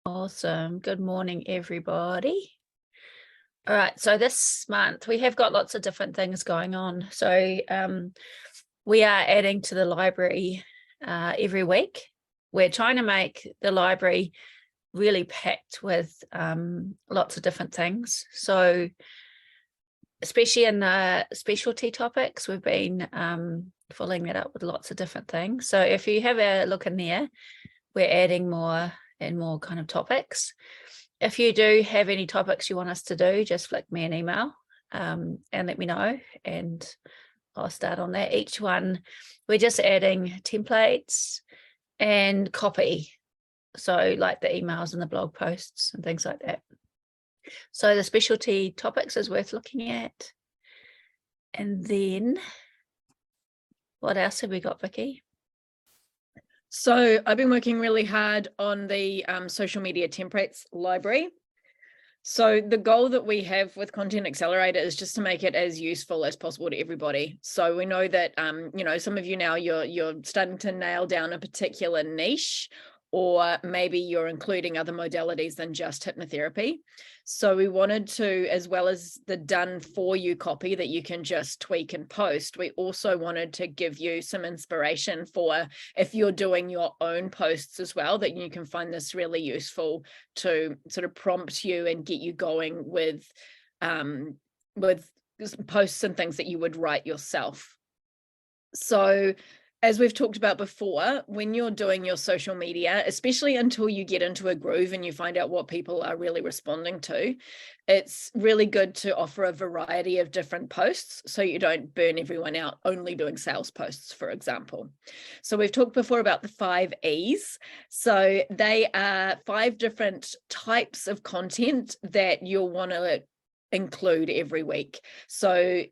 Awesome. Good morning, everybody. All right, so this month we have got lots of different things going on. So we are adding to the library every week. We're trying to make the library really packed with lots of different things. So especially in specialty topics, we've been filling that up with lots of different things. So if you have a look in there, we're adding more and more kind of topics. If you do have any topics you want us to do, just flick me an email and let me know, and I'll start on that. Each one, we're just adding templates and copy. So like the emails and the blog posts and things like that. So the specialty topics is worth looking at. And then what else have we got, Vicky? So I've been working really hard on the social media templates library. So the goal that we have with Content Accelerator is just to make it as useful as possible to everybody. So we know that, some of you now, you're starting to nail down a particular niche, or maybe you're including other modalities than just hypnotherapy. So we wanted to, as well as the done for you copy that you can just tweak and post, we also wanted to give you some inspiration for if you're doing your own posts as well, that you can find this really useful to sort of prompt you and get you going with posts and things that you would write yourself. So as we've talked about before, when you're doing your social media, especially until you get into a groove and you find out what people are really responding to, it's really good to offer a variety of different posts so you don't burn everyone out only doing sales posts, for example. So we've talked before about the 5 E's. So they are 5 different types of content that you'll want to include every week. So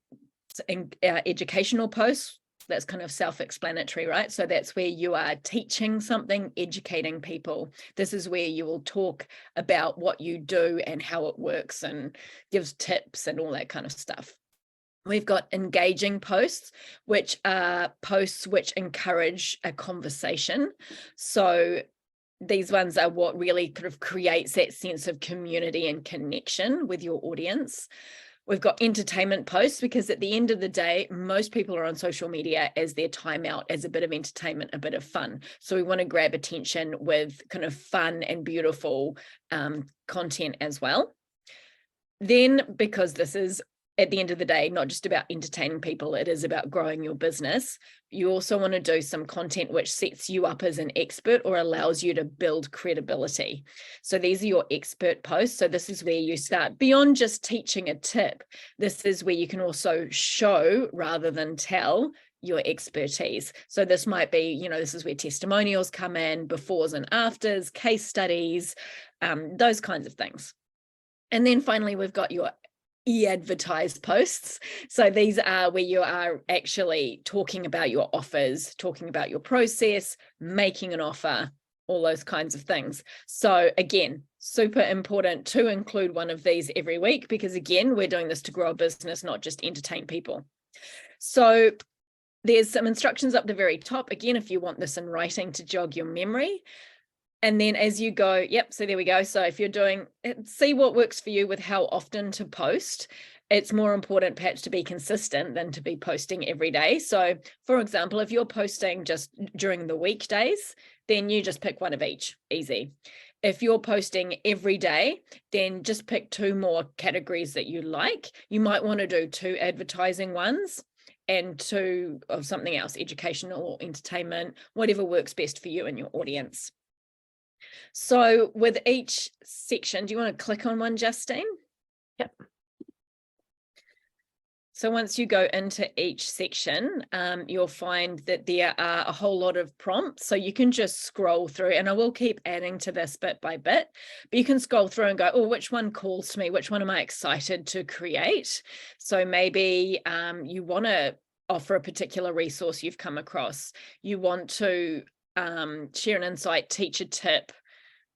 educational posts, that's kind of self-explanatory, right? So that's where you are teaching something, educating people. This is where you will talk about what you do and how it works and gives tips and all that kind of stuff. We've got engaging posts, which are posts which encourage a conversation. So these ones are what really kind of creates that sense of community and connection with your audience. We've got entertainment posts, because at the end of the day, most people are on social media as their time out, as a bit of entertainment, a bit of fun. So we want to grab attention with kind of fun and beautiful content as well. Then, because this is, at the end of the day, not just about entertaining people, it is about growing your business. You also want to do some content which sets you up as an expert or allows you to build credibility. So these are your expert posts. So this is where you start beyond just teaching a tip. This is where you can also show rather than tell your expertise. So this might be, this is where testimonials come in, befores and afters, case studies, those kinds of things. And then finally, we've got your e-advertised posts. So these are where you are actually talking about your offers, talking about your process, making an offer, all those kinds of things. So again, super important to include one of these every week, because again, we're doing this to grow a business, not just entertain people. So there's some instructions up the very top. Again, if you want this in writing to jog your memory. And then as you go, so there we go. So if you're doing, see what works for you with how often to post. It's more important perhaps to be consistent than to be posting every day. So for example, if you're posting just during the weekdays, then you just pick one of each, easy. If you're posting every day, then just pick 2 more categories that you like. You might want to do 2 advertising ones and 2 of something else, educational or entertainment, whatever works best for you and your audience. So with each section, do you want to click on one, Justine? Yep. So once you go into each section, you'll find that there are a whole lot of prompts. So you can just scroll through, and I will keep adding to this bit by bit, but you can scroll through and go, oh, which one calls to me? Which one am I excited to create? So maybe you want to offer a particular resource you've come across. You want to share an insight, teach a tip,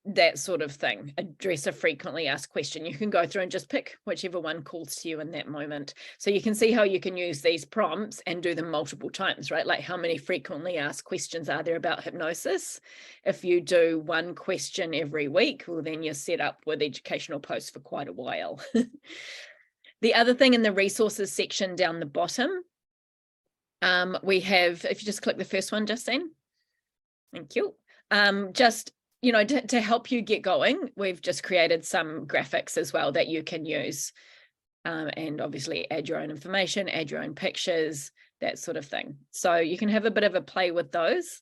that sort of thing. Address a frequently asked question. You can go through and just pick whichever one calls to you in that moment. So you can see how you can use these prompts and do them multiple times, right? Like how many frequently asked questions are there about hypnosis? If you do one question every week, well, then you're set up with educational posts for quite a while. The other thing in the resources section down the bottom, we have, if you just click the first one, Justine. Thank you. Just, you know, to help you get going, we've just created some graphics as well that you can use, and obviously add your own information, add your own pictures, that sort of thing. So you can have a bit of a play with those.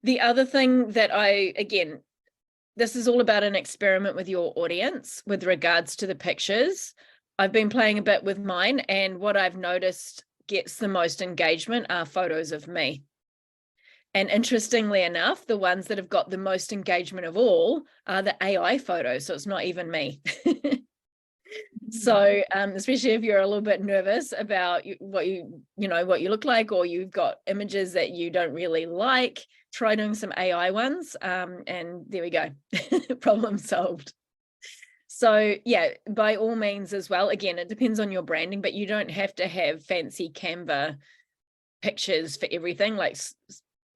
The other thing that again, this is all about an experiment with your audience with regards to the pictures. I've been playing a bit with mine, and what I've noticed gets the most engagement are photos of me. And interestingly enough, the ones that have got the most engagement of all are the AI photos. So it's not even me. So especially if you're a little bit nervous about what you look like, or you've got images that you don't really like, try doing some AI ones. And there we go. Problem solved. So yeah, by all means as well, again, it depends on your branding, but you don't have to have fancy Canva pictures for everything. Like,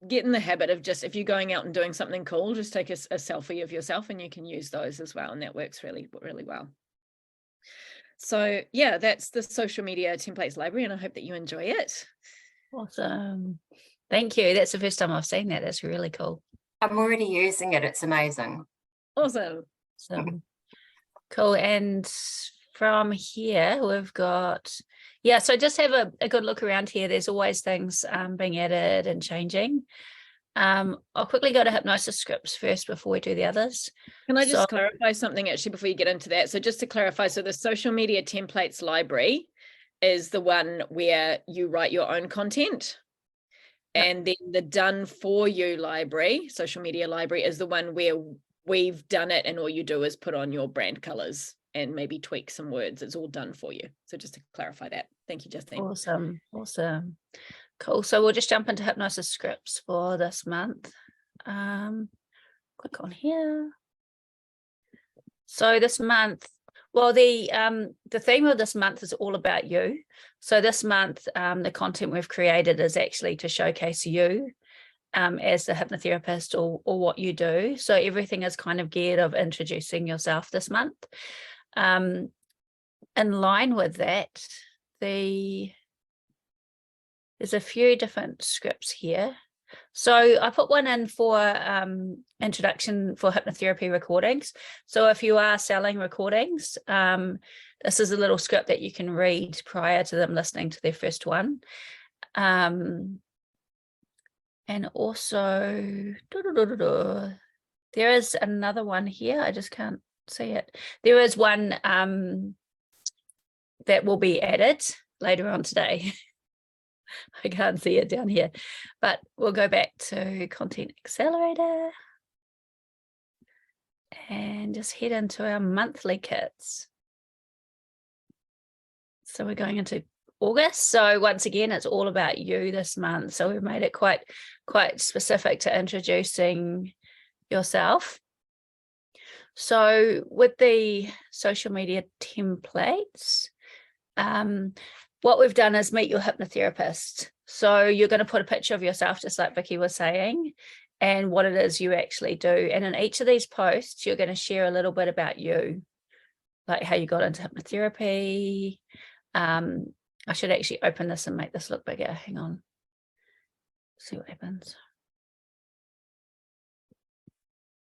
get in the habit of just, if you're going out and doing something cool, just take a selfie of yourself, and you can use those as well. And that works really, really well. So yeah, that's the social media templates library, and I hope that you enjoy it. Awesome. Thank you. That's the first time I've seen that. That's really cool. I'm already using it. It's amazing. Awesome. So cool. And from here, we've got, yeah, so just have a good look around here. There's always things being added and changing. I'll quickly go to hypnosis scripts first before we do the others. Can I just clarify something actually before you get into that? So just to clarify, so the social media templates library is the one where you write your own content. Yep. And then the done for you library, social media library, is the one where we've done it and all you do is put on your brand colors and maybe tweak some words. It's all done for you. So just to clarify that. Thank you, Justine. Awesome. Awesome. Cool. So we'll just jump into hypnosis scripts for this month. Click on here. So this month, well, the theme of this month is all about you. So this month, the content we've created is actually to showcase you as the hypnotherapist, or what you do. So everything is kind of geared of introducing yourself this month. In line with that, there's a few different scripts here. So I put one in for introduction for hypnotherapy recordings. So if you are selling recordings, this is a little script that you can read prior to them listening to their first one. And also, there is another one here. I just can't see it. There is one that will be added later on today. I can't see it down here, but we'll go back to Content Accelerator and just head into our monthly kits. So we're going into August. So once again, it's all about you this month. So we've made it quite specific to introducing yourself. So with the social media templates, what we've done is meet your hypnotherapist. So you're going to put a picture of yourself, just like Vicky was saying, and what it is you actually do. And in each of these posts, you're going to share a little bit about you, like how you got into hypnotherapy. I should actually open this and make this look bigger. Hang on. See what happens.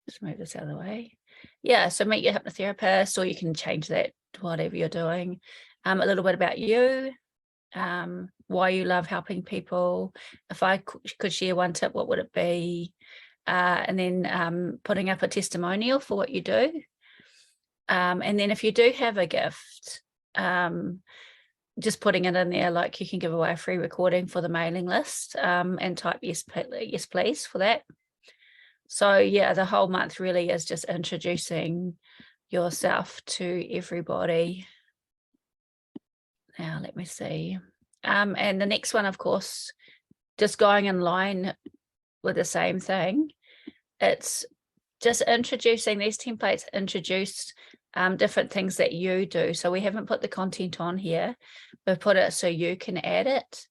Just move this out of the way. Yeah, so meet your hypnotherapist, or you can change that to whatever you're doing. A little bit about you, why you love helping people. If I could share one tip, what would it be? And then putting up a testimonial for what you do. And then if you do have a gift, just putting it in there, like you can give away a free recording for the mailing list, and type yes please for that. So yeah, the whole month really is just introducing yourself to everybody. Now let me see. And the next one, of course, just going in line with the same thing. It's just introducing these templates, introduced different things that you do. So we haven't put the content on here, we've put it so you can add it.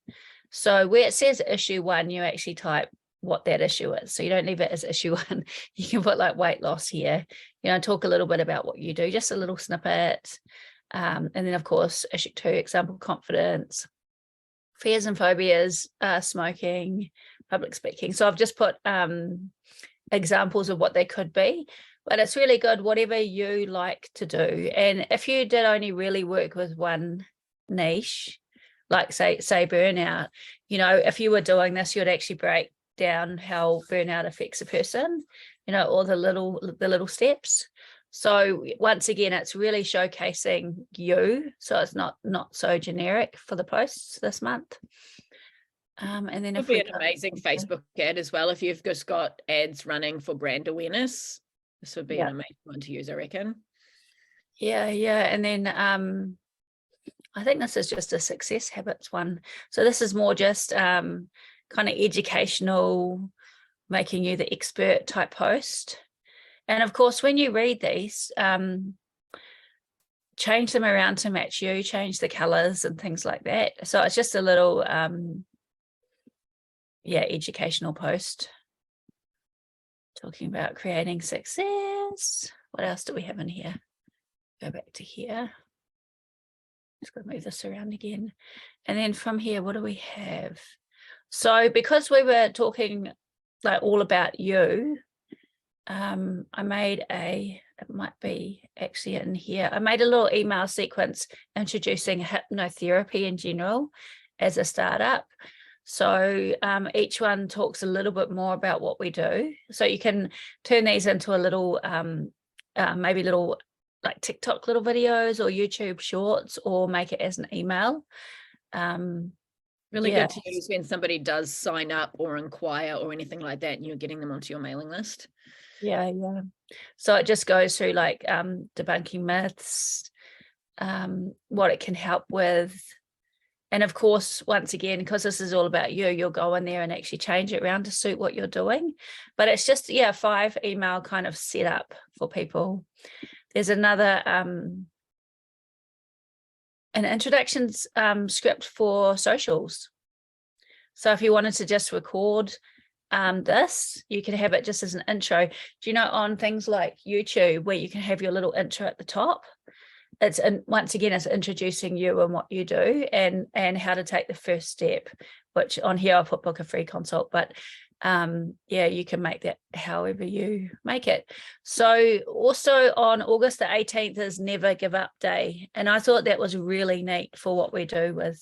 So where it says issue 1, you actually type what that issue is. So you don't leave it as issue 1. You can put like weight loss here, talk a little bit about what you do, just a little snippet. And then of course, issue 2, example, confidence, fears and phobias, smoking, public speaking. So I've just put examples of what they could be, but it's really good, whatever you like to do. And if you did only really work with one niche, like say burnout, if you were doing this, you'd actually break down how burnout affects a person, all the little steps. So once again, it's really showcasing you, so it's not so generic for the posts this month. And then it would be an amazing Facebook ad as well if you've just got ads running for brand awareness. This would be an amazing one to use, I reckon. Yeah. And then I think this is just a success habits one. So this is more just kind of educational, making you the expert type post. And of course, when you read these, change them around to match you, change the colors and things like that. So it's just a little, educational post talking about creating success. What else do we have in here? Go back to here. Just got to move this around again. And then from here, what do we have? So because we were talking like all about you, I made it might be actually in here. I made a little email sequence introducing hypnotherapy in general as a startup. So each one talks a little bit more about what we do. So you can turn these into a little, maybe little like TikTok little videos or YouTube shorts, or make it as an email. Really good to use when somebody does sign up or inquire or anything like that, and you're getting them onto your mailing list. Yeah. So it just goes through like debunking myths, what it can help with. And of course, once again, because this is all about you, you'll go in there and actually change it around to suit what you're doing. But it's just, 5 email kind of setup for people. There's another, an introductions script for socials. So if you wanted to just record this, you can have it just as an intro. Do you know on things like YouTube where you can have your little intro at the top? Once again, it's introducing you and what you do and how to take the first step, which on here I'll put book a free consult, but you can make that however you make it. So also on August the 18th is Never Give Up Day. And I thought that was really neat for what we do with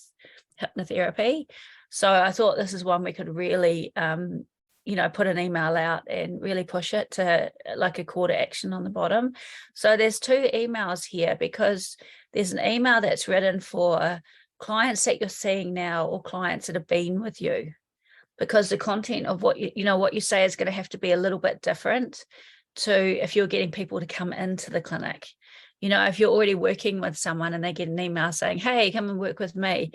hypnotherapy. So I thought this is one we could really, put an email out and really push it to like a call to action on the bottom. So there's 2 emails here, because there's an email that's written for clients that you're seeing now or clients that have been with you, because the content of what what you say is going to have to be a little bit different to if you're getting people to come into the clinic. If you're already working with someone and they get an email saying, hey, come and work with me.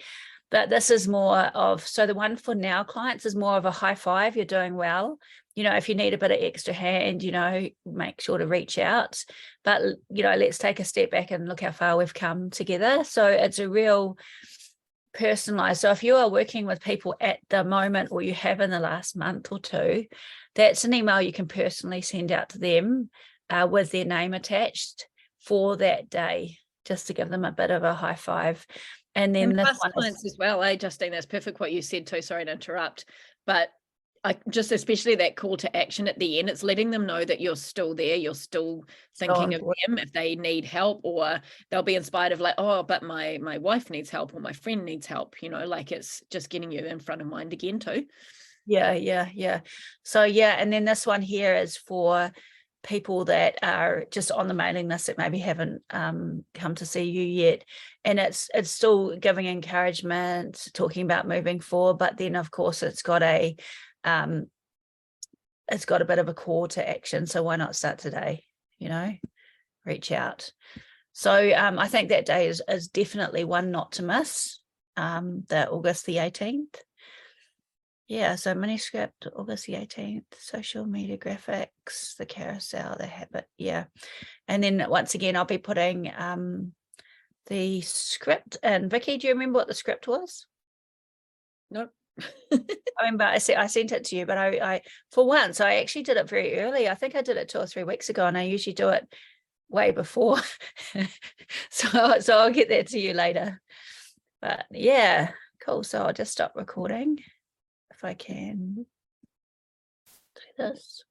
But this is more of, so the one for now clients is more of a high five, you're doing well. If you need a bit of extra hand, make sure to reach out. But, let's take a step back and look how far we've come together. So it's a real personalized. So if you are working with people at the moment, or you have in the last month or 2, that's an email you can personally send out to them with their name attached for that day, just to give them a bit of a high five. And then this one clients as well, Justine, that's perfect what you said too. Sorry to interrupt, but I just, especially that call to action at the end, it's letting them know that you're still there, you're still thinking of them if they need help, or they'll be inspired of like, oh, but my wife needs help, or my friend needs help, like it's just getting you in front of mind again too. Yeah. So and then this one here is for people that are just on the mailing list that maybe haven't come to see you yet, and it's still giving encouragement, talking about moving forward, but then of course it's got a bit of a call to action. So why not start today? Reach out. So I think that day is definitely one not to miss, the August the 18th. yeah, so mini script, August the 18th, social media graphics, the carousel, the habit, yeah. And then once again, I'll be putting the script. And Vicky, do you remember what the script was? Nope. I remember I sent it to you, but I for once I actually did it very early. I think I did it 2 or 3 weeks ago, and I usually do it way before. so I'll get that to you later. But yeah, cool. So I'll just stop recording if I can do this.